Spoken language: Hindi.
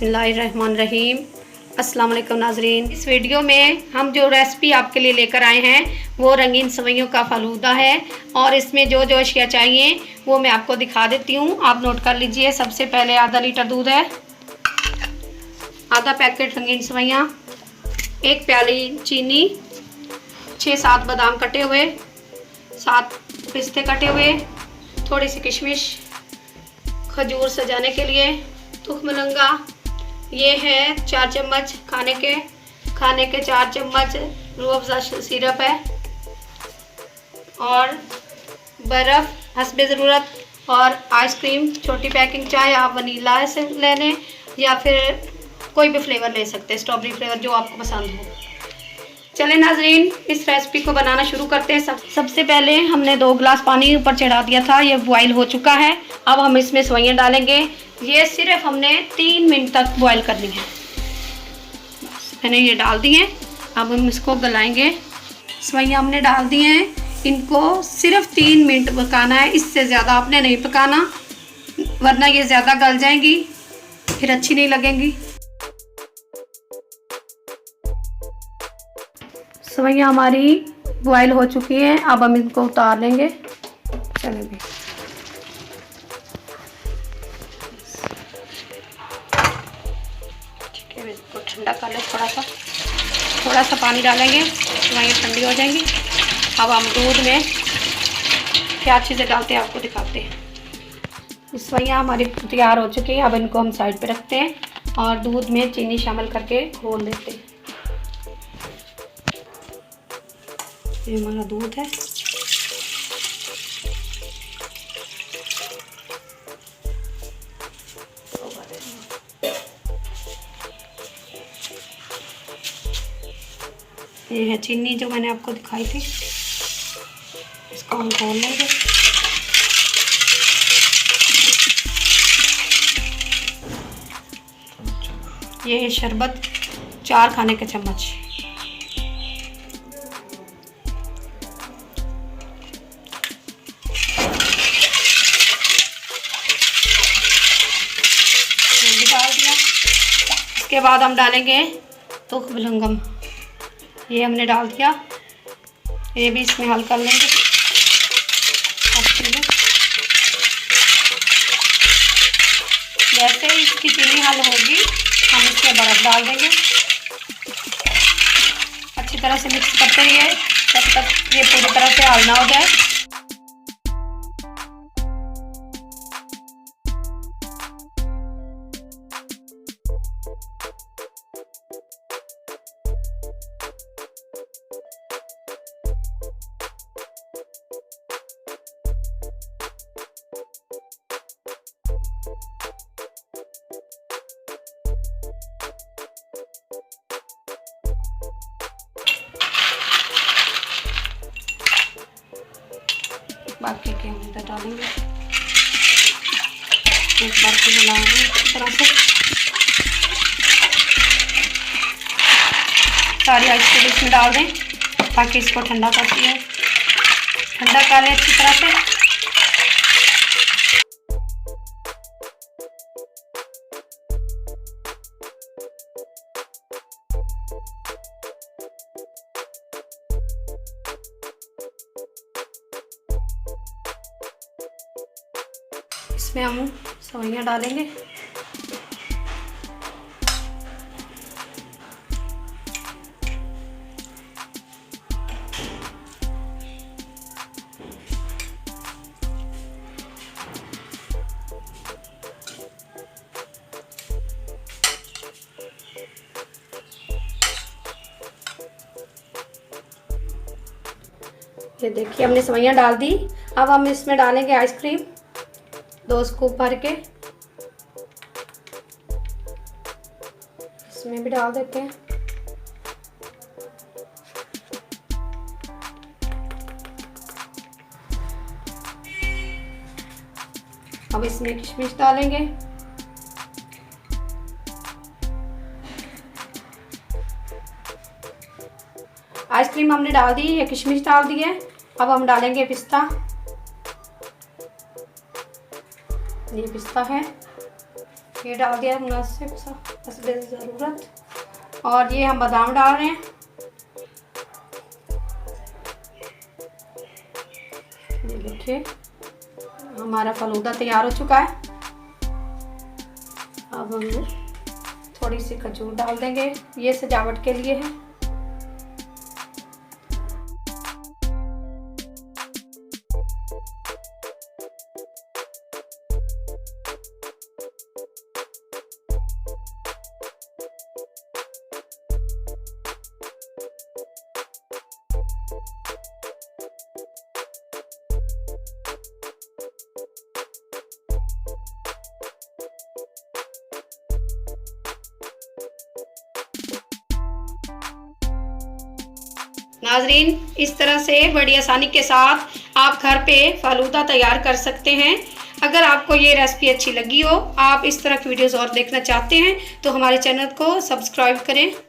बिस्मिल्लाहिर्रहमानिर्रहीम। अस्सलाम वालेकुम नाज़रीन। इस वीडियो में हम जो रेसिपी आपके लिए लेकर आए हैं वो रंगीन सेवइयों का फ़ालूदा है और इसमें जो जो अशिया चाहिए वो मैं आपको दिखा देती हूँ, आप नोट कर लीजिए। सबसे पहले आधा लीटर दूध है, आधा पैकेट रंगीन सेवइयाँ, एक प्याली चीनी, 6-7 बादाम कटे हुए, 7 पिस्ते कटे हुए, थोड़ी सी किशमिश, खजूर सजाने के लिए, तुखमलंगा, ये है 4 चम्मच खाने के 4 चम्मच रूह अफ़ज़ा सिरप है, और बर्फ़ हस्बे ज़रूरत, और आइसक्रीम छोटी पैकिंग, चाहे आप वनीला से ले लें या फिर कोई भी फ्लेवर ले सकते हैं, स्ट्रॉबेरी फ्लेवर जो आपको पसंद हो। चलें नाजरीन, इस रेसिपी को बनाना शुरू करते हैं। सबसे पहले हमने 2 गिलास पानी ऊपर चढ़ा दिया था, ये बॉईल हो चुका है। अब हम इसमें सेवइयाँ डालेंगे, ये सिर्फ हमने 3 मिनट तक बॉईल करनी है। मैंने ये डाल दी हैं, अब हम इसको गलाएंगे। सेवइयाँ हमने डाल दी हैं, इनको सिर्फ 3 मिनट पकाना है, इससे ज़्यादा आपने नहीं पकाना, वरना ये ज़्यादा गल जाएंगी, फिर अच्छी नहीं लगेंगी। सेवइयाँ हमारी बॉयल हो चुकी हैं, अब हम इनको उतार लेंगे। चलेंगे, ठीक है, इसको ठंडा कर लें। थोड़ा सा पानी डालेंगे, सेवइयाँ ठंडी हो जाएंगी। अब हम दूध में क्या चीज़ें डालते हैं आपको दिखाते हैं। सेवइयाँ हमारी तैयार हो चुकी है, अब इनको हम साइड पे रखते हैं और दूध में चीनी शामिल करके घोल देते हैं। ये हमारा दूध है, ये है चीनी जो मैंने आपको दिखाई थी, इसको हम घोल लेंगे। ये है शरबत, 4 खाने के चम्मच। डाल दिया। इसके बाद हम डालेंगे तुखमलंगम, ये हमने डाल दिया, ये भी इसमें हल कर लेंगे। जैसे ही इसकी चीनी हल होगी हम इसमें बर्फ़ डाल देंगे। अच्छी तरह से मिक्स करते रहिए जब तक ये पूरी तरह से हल ना हो जाए। बाकी के हम इधर डालेंगे, एक बार फिर मिलाएंगे अच्छी तरह से। सारी आइसक्रीम इसमें डाल दें ताकि इसको ठंडा कर लें अच्छी तरह से। इसमें हम सेवइयाँ डालेंगे। ये देखिए हमने सेवइयाँ डाल दी। अब हम इसमें डालेंगे आइसक्रीम, 2 स्कूप भर के इसमें भी डाल देते हैं। अब इसमें किशमिश डालेंगे, आइसक्रीम हमने डाल दी, ये किशमिश डाल दी है। अब हम डालेंगे पिस्ता, ये पिस्ता है, ये डाल दिया मुनासिब सा। हस्बे ज़रूरत। और ये हम बादाम डाल रहे हैं। ये देखिए हमारा फलूदा तैयार हो चुका है। अब हम थोड़ी सी खजूर डाल देंगे, ये सजावट के लिए है। नाजरीन, इस तरह से बड़ी आसानी के साथ आप घर पे फालूदा तैयार कर सकते हैं। अगर आपको ये रेसिपी अच्छी लगी हो, आप इस तरह की वीडियोस और देखना चाहते हैं तो हमारे चैनल को सब्सक्राइब करें।